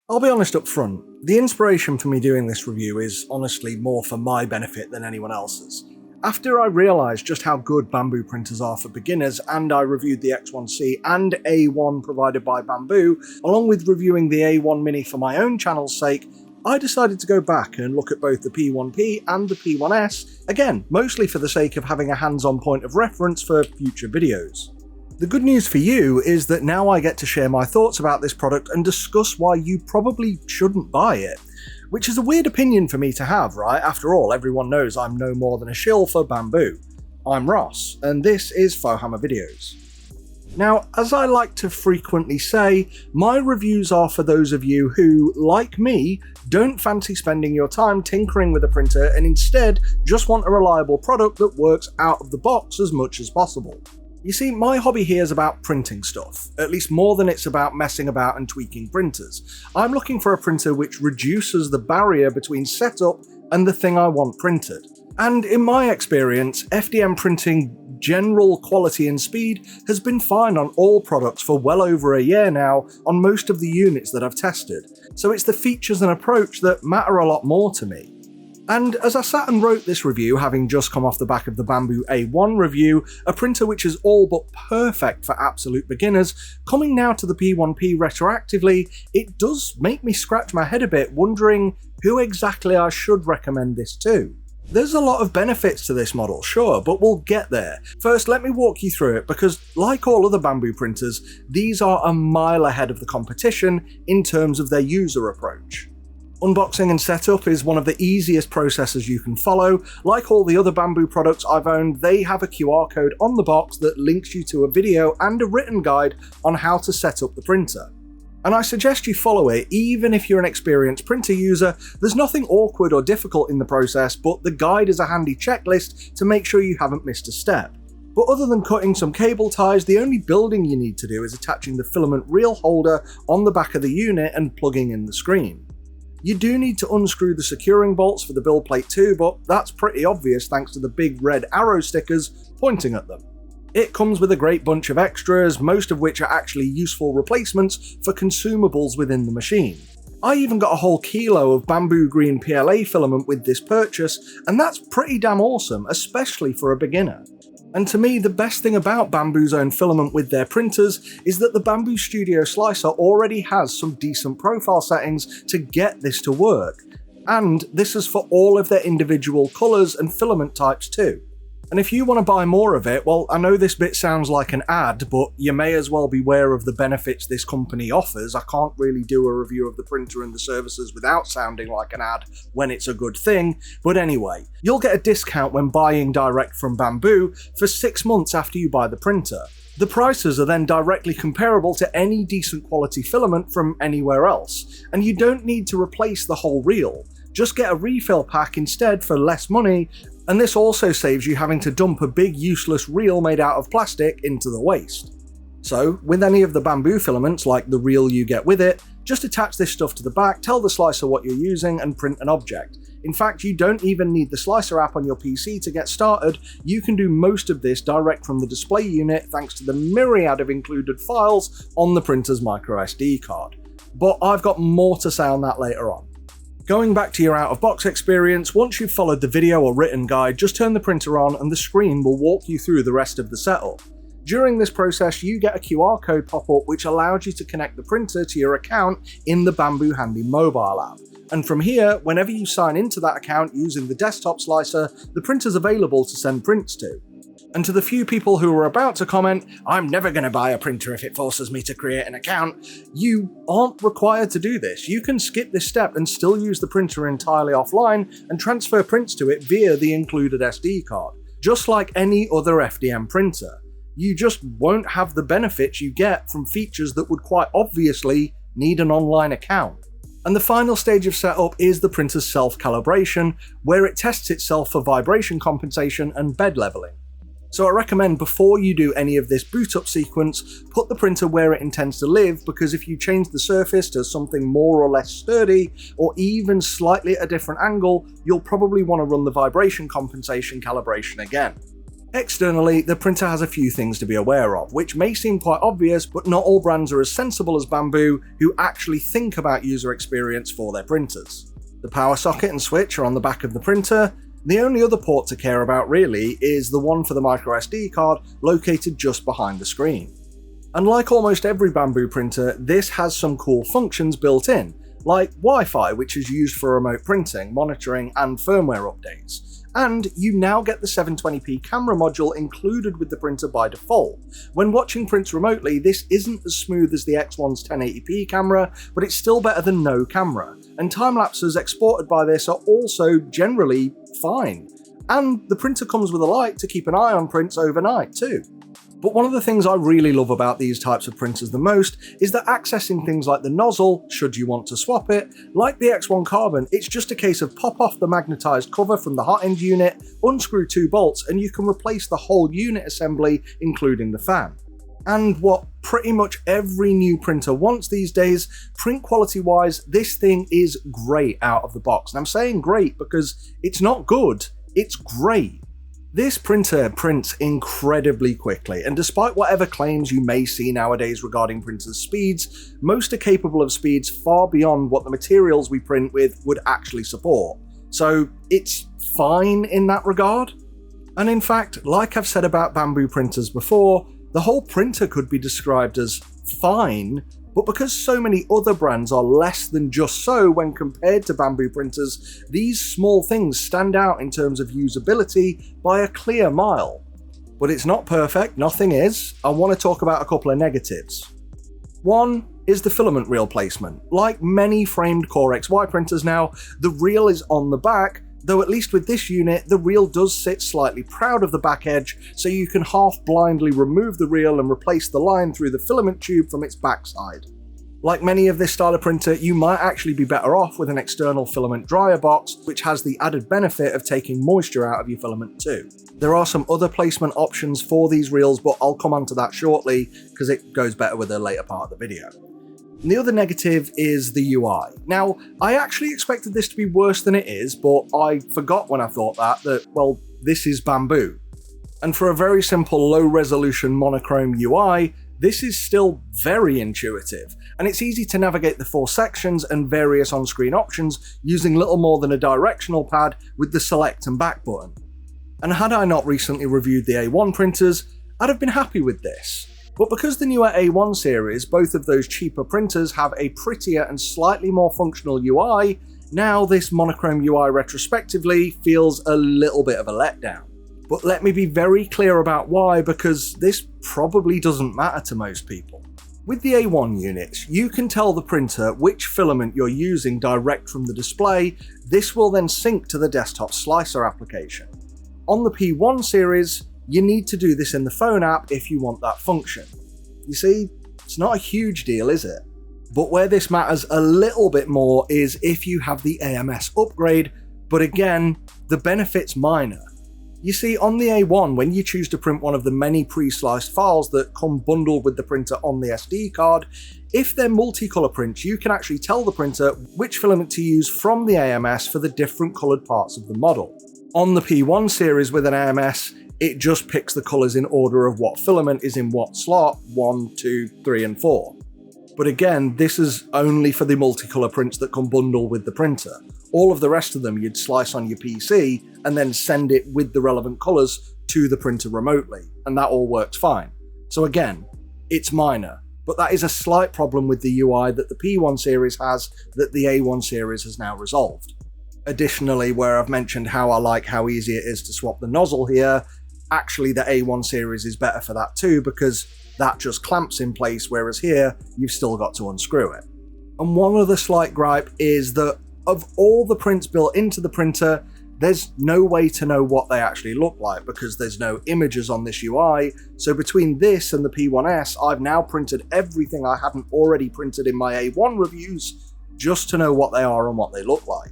I'll be honest up front, the inspiration for me doing this review is honestly more for my benefit than anyone else's. After I realised just how good Bambu printers are for beginners, and I reviewed the X1C and A1 provided by Bambu, along with reviewing the A1 Mini for my own channel's sake, I decided to go back and look at both the P1P and the P1S, again, mostly for the sake of having a hands-on point of reference for future videos. The good news for you is that now I get to share my thoughts about this product and discuss why you probably shouldn't buy it. Which is a weird opinion for me to have, right? After all, everyone knows I'm no more than a shill for Bambu. I'm Ross, and this is Fohammer Videos. Now, as I like to frequently say, my reviews are for those of you who, like me, don't fancy spending your time tinkering with a printer and instead just want a reliable product that works out of the box as much as possible. You see, my hobby here is about printing stuff, at least more than it's about messing about and tweaking printers. I'm looking for a printer which reduces the barrier between setup and the thing I want printed. And in my experience, FDM printing general quality and speed has been fine on all products for well over a year now on most of the units that I've tested, so it's the features and approach that matter a lot more to me. And as I sat and wrote this review, having just come off the back of the Bambu A1 review, a printer which is all but perfect for absolute beginners, coming now to the P1P retroactively, it does make me scratch my head a bit, wondering who exactly I should recommend this to. There's a lot of benefits to this model, sure, but we'll get there. First, let me walk you through it, because like all other Bambu printers, these are a mile ahead of the competition in terms of their user approach. Unboxing and setup is one of the easiest processes you can follow. Like all the other Bambu products I've owned, they have a QR code on the box that links you to a video and a written guide on how to set up the printer. And I suggest you follow it even if you're an experienced printer user. There's nothing awkward or difficult in the process, but the guide is a handy checklist to make sure you haven't missed a step. But other than cutting some cable ties, the only building you need to do is attaching the filament reel holder on the back of the unit and plugging in the screen. You do need to unscrew the securing bolts for the build plate too, but that's pretty obvious thanks to the big red arrow stickers pointing at them. It comes with a great bunch of extras, most of which are actually useful replacements for consumables within the machine. I even got a whole kilo of Bambu green PLA filament with this purchase, and that's pretty damn awesome, especially for a beginner. And to me, the best thing about Bambu's own filament with their printers is that the Bambu Studio Slicer already has some decent profile settings to get this to work. And this is for all of their individual colours and filament types too. And if you want to buy more of it, well, I know this bit sounds like an ad, but you may as well be aware of the benefits this company offers. I can't really do a review of the printer and the services without sounding like an ad when it's a good thing. But anyway, you'll get a discount when buying direct from Bambu for 6 months after you buy the printer. The prices are then directly comparable to any decent quality filament from anywhere else, and you don't need to replace the whole reel. Just get a refill pack instead for less money, and this also saves you having to dump a big useless reel made out of plastic into the waste. So, with any of the Bambu filaments, like the reel you get with it, just attach this stuff to the back, tell the slicer what you're using, and print an object. In fact, you don't even need the slicer app on your PC to get started. You can do most of this direct from the display unit thanks to the myriad of included files on the printer's microSD card. But I've got more to say on that later on. Going back to your out-of-box experience, once you've followed the video or written guide, just turn the printer on and the screen will walk you through the rest of the setup. During this process, you get a QR code pop-up which allows you to connect the printer to your account in the Bambu Handy mobile app. And from here, whenever you sign into that account using the desktop slicer, the printer's available to send prints to. And to the few people who are about to comment, "I'm never going to buy a printer if it forces me to create an account," you aren't required to do this. You can skip this step and still use the printer entirely offline and transfer prints to it via the included SD card, just like any other FDM printer. You just won't have the benefits you get from features that would quite obviously need an online account. And the final stage of setup is the printer's self-calibration, where it tests itself for vibration compensation and bed leveling. So I recommend before you do any of this boot up sequence, put the printer where it intends to live, because if you change the surface to something more or less sturdy, or even slightly at a different angle, you'll probably want to run the vibration compensation calibration again. Externally, the printer has a few things to be aware of, which may seem quite obvious, but not all brands are as sensible as Bambu, who actually think about user experience for their printers. The power socket and switch are on the back of the printer. The only other port to care about really is the one for the microSD card located just behind the screen. And like almost every Bambu printer, this has some cool functions built in, like Wi-Fi, which is used for remote printing, monitoring, and firmware updates. And you now get the 720p camera module included with the printer by default. When watching prints remotely, this isn't as smooth as the X1's 1080p camera, but it's still better than no camera, and time-lapses exported by this are also generally fine. And the printer comes with a light to keep an eye on prints overnight too. But one of the things I really love about these types of printers the most is that accessing things like the nozzle, should you want to swap it, like the X1 Carbon, it's just a case of pop off the magnetised cover from the hot end unit, unscrew 2 bolts, and you can replace the whole unit assembly, including the fan. And what pretty much every new printer wants these days, print quality wise, this thing is great out of the box. And I'm saying great because it's not good, it's great. This printer prints incredibly quickly, and despite whatever claims you may see nowadays regarding printers' speeds, most are capable of speeds far beyond what the materials we print with would actually support. So it's fine in that regard. And in fact, like I've said about Bambu printers before, the whole printer could be described as fine, but because so many other brands are less than just so when compared to Bambu printers, these small things stand out in terms of usability by a clear mile. But it's not perfect, nothing is. I want to talk about a couple of negatives. One is the filament reel placement. Like many framed Core XY printers now, the reel is on the back, though at least with this unit, the reel does sit slightly proud of the back edge, so you can half blindly remove the reel and replace the line through the filament tube from its backside. Like many of this style of printer, you might actually be better off with an external filament dryer box, which has the added benefit of taking moisture out of your filament too. There are some other placement options for these reels, but I'll come on to that shortly because it goes better with the later part of the video. And the other negative is the UI. Now, I actually expected this to be worse than it is, but I forgot when I thought that, well, this is Bambu. And for a very simple low-resolution monochrome UI, this is still very intuitive, and it's easy to navigate the 4 sections and various on-screen options using little more than a directional pad with the select and back button. And had I not recently reviewed the A1 printers, I'd have been happy with this. But because the newer A1 series, both of those cheaper printers, have a prettier and slightly more functional UI, now this monochrome UI retrospectively feels a little bit of a letdown. But let me be very clear about why, because this probably doesn't matter to most people. With the A1 units, you can tell the printer which filament you're using direct from the display. This will then sync to the desktop slicer application. On the P1 series, you need to do this in the phone app if you want that function. You see, it's not a huge deal, is it? But where this matters a little bit more is if you have the AMS upgrade, but again, the benefit's minor. You see, on the A1, when you choose to print one of the many pre-sliced files that come bundled with the printer on the SD card, if they're multicolour prints, you can actually tell the printer which filament to use from the AMS for the different coloured parts of the model. On the P1 series with an AMS, it just picks the colours in order of what filament is in what slot, 1, 2, 3 and 4. But again, this is only for the multicolour prints that come bundled with the printer. All of the rest of them you'd slice on your PC and then send it with the relevant colours to the printer remotely, and that all works fine. So again, it's minor, but that is a slight problem with the UI that the P1 series has that the A1 series has now resolved. Additionally, where I've mentioned how I like how easy it is to swap the nozzle here, actually the A1 series is better for that too, because that just clamps in place, whereas here you've still got to unscrew it. And one other slight gripe is that of all the prints built into the printer, there's no way to know what they actually look like because there's no images on this UI. So between this and the P1S, I've now printed everything I hadn't already printed in my A1 reviews just to know what they are and what they look like.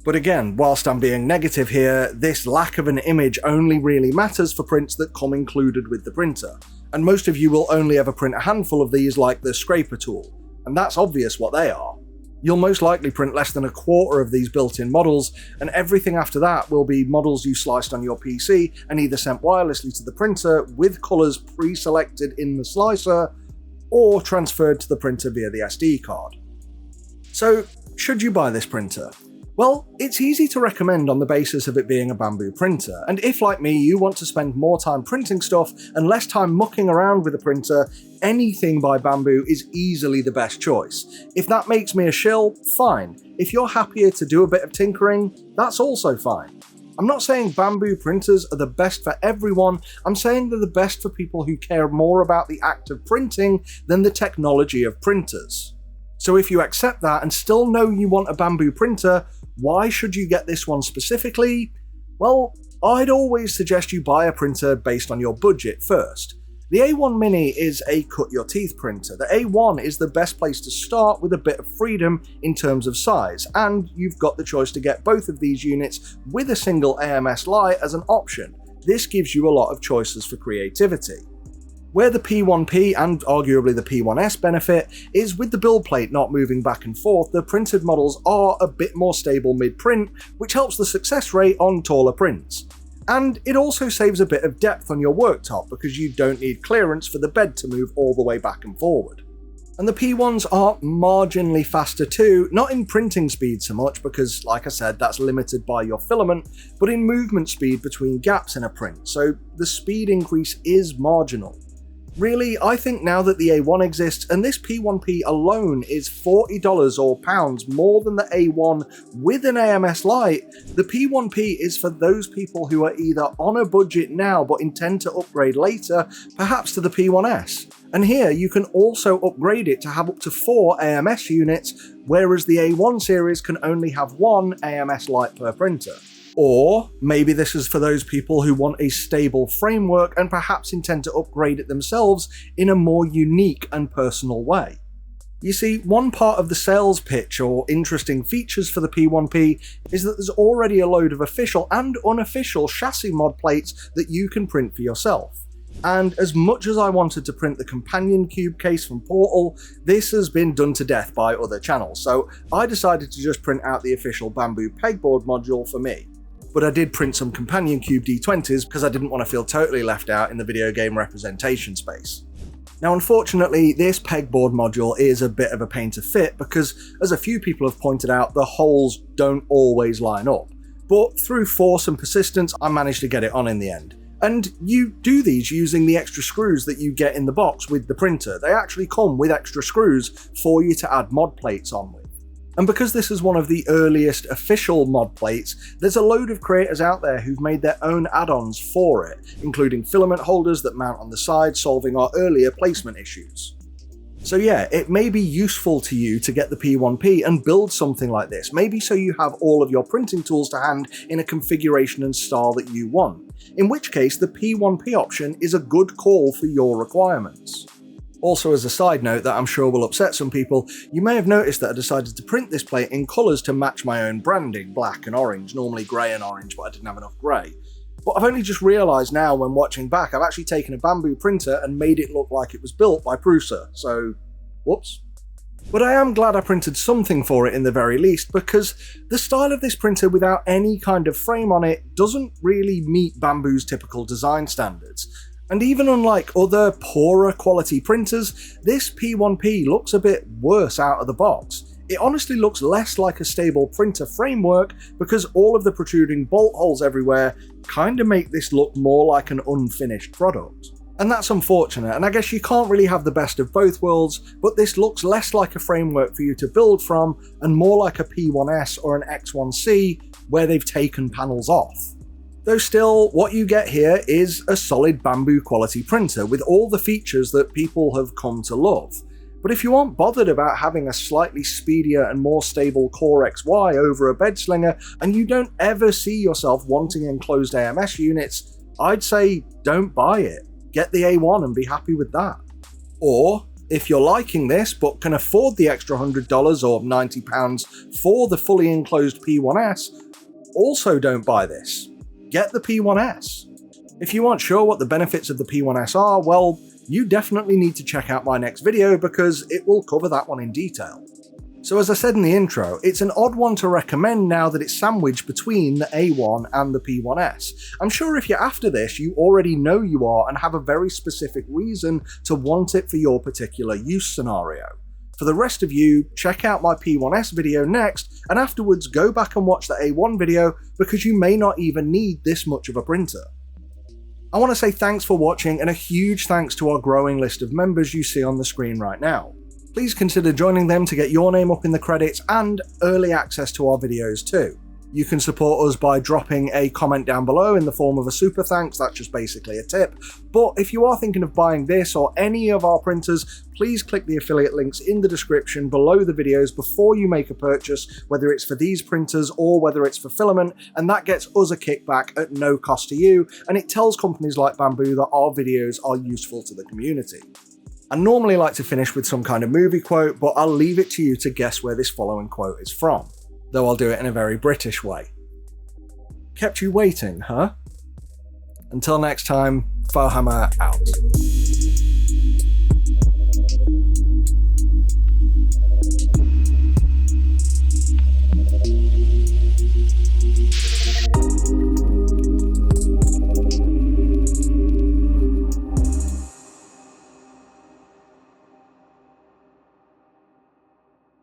But again, whilst I'm being negative here, this lack of an image only really matters for prints that come included with the printer. And most of you will only ever print a handful of these like the scraper tool, and that's obvious what they are. You'll most likely print less than a quarter of these built-in models, and everything after that will be models you sliced on your PC and either sent wirelessly to the printer with colours pre-selected in the slicer, or transferred to the printer via the SD card. So, should you buy this printer? Well, it's easy to recommend on the basis of it being a Bambu printer, and if, like me, you want to spend more time printing stuff and less time mucking around with a printer, anything by Bambu is easily the best choice. If that makes me a shill, fine. If you're happier to do a bit of tinkering, that's also fine. I'm not saying Bambu printers are the best for everyone, I'm saying they're the best for people who care more about the act of printing than the technology of printers. So if you accept that and still know you want a Bambu printer, why should you get this one specifically? Well, I'd always suggest you buy a printer based on your budget first. The A1 Mini is a cut-your-teeth printer. The A1 is the best place to start with a bit of freedom in terms of size, and you've got the choice to get both of these units with a single AMS light as an option. This gives you a lot of choices for creativity. Where the P1P and arguably the P1S benefit is with the build plate not moving back and forth, the printed models are a bit more stable mid-print, which helps the success rate on taller prints. And it also saves a bit of depth on your worktop because you don't need clearance for the bed to move all the way back and forward. And the P1s are marginally faster too, not in printing speed so much because, like I said, that's limited by your filament, but in movement speed between gaps in a print, so the speed increase is marginal. Really, I think now that the A1 exists, and this P1P alone is $40 or pounds more than the A1 with an AMS light, the P1P is for those people who are either on a budget now but intend to upgrade later, perhaps to the P1S. And here you can also upgrade it to have up to 4 AMS units, whereas the A1 series can only have 1 AMS light per printer. Or maybe this is for those people who want a stable framework and perhaps intend to upgrade it themselves in a more unique and personal way. You see, one part of the sales pitch or interesting features for the P1P is that there's already a load of official and unofficial chassis mod plates that you can print for yourself. And as much as I wanted to print the companion cube case from Portal, this has been done to death by other channels, so I decided to just print out the official Bambu pegboard module for me. But I did print some companion cube D20s because I didn't want to feel totally left out in the video game representation space. Now unfortunately, this pegboard module is a bit of a pain to fit because, as a few people have pointed out, the holes don't always line up. But through force and persistence, I managed to get it on in the end. And you do these using the extra screws that you get in the box with the printer. They actually come with extra screws for you to add mod plates on with. And because this is one of the earliest official mod plates, there's a load of creators out there who've made their own add-ons for it, including filament holders that mount on the side, solving our earlier placement issues. So yeah, it may be useful to you to get the P1P and build something like this, maybe so you have all of your printing tools to hand in a configuration and style that you want, in which case the P1P option is a good call for your requirements. Also, as a side note that I'm sure will upset some people, you may have noticed that I decided to print this plate in colours to match my own branding, black and orange, normally grey and orange, but I didn't have enough grey. But I've only just realised now when watching back, I've actually taken a Bambu printer and made it look like it was built by Prusa, so whoops. But I am glad I printed something for it in the very least, because the style of this printer without any kind of frame on it doesn't really meet Bambu's typical design standards. And even unlike other poorer quality printers, this P1P looks a bit worse out of the box. It honestly looks less like a stable printer framework because all of the protruding bolt holes everywhere kinda make this look more like an unfinished product. And that's unfortunate, and I guess you can't really have the best of both worlds, but this looks less like a framework for you to build from and more like a P1S or an X1C where they've taken panels off. Though still, what you get here is a solid Bambu quality printer with all the features that people have come to love. But if you aren't bothered about having a slightly speedier and more stable Core XY over a bed slinger, and you don't ever see yourself wanting enclosed AMS units, I'd say don't buy it. Get the A1 and be happy with that. Or, if you're liking this but can afford the extra $100 or £90 for the fully enclosed P1S, also don't buy this. Get the P1S. If you aren't sure what the benefits of the P1S are, well, you definitely need to check out my next video because it will cover that one in detail. So as I said in the intro, it's an odd one to recommend now that it's sandwiched between the A1 and the P1S. I'm sure if you're after this, you already know you are and have a very specific reason to want it for your particular use scenario. For the rest of you, check out my P1S video next, and afterwards go back and watch the A1 video because you may not even need this much of a printer. I want to say thanks for watching and a huge thanks to our growing list of members you see on the screen right now. Please consider joining them to get your name up in the credits and early access to our videos too. You can support us by dropping a comment down below in the form of a super thanks, that's just basically a tip. But if you are thinking of buying this or any of our printers, please click the affiliate links in the description below the videos before you make a purchase, whether it's for these printers or whether it's for filament, and that gets us a kickback at no cost to you, and it tells companies like Bambu that our videos are useful to the community. I normally like to finish with some kind of movie quote, but I'll leave it to you to guess where this following quote is from, though I'll do it in a very British way. Kept you waiting, huh? Until next time, Fohammer out.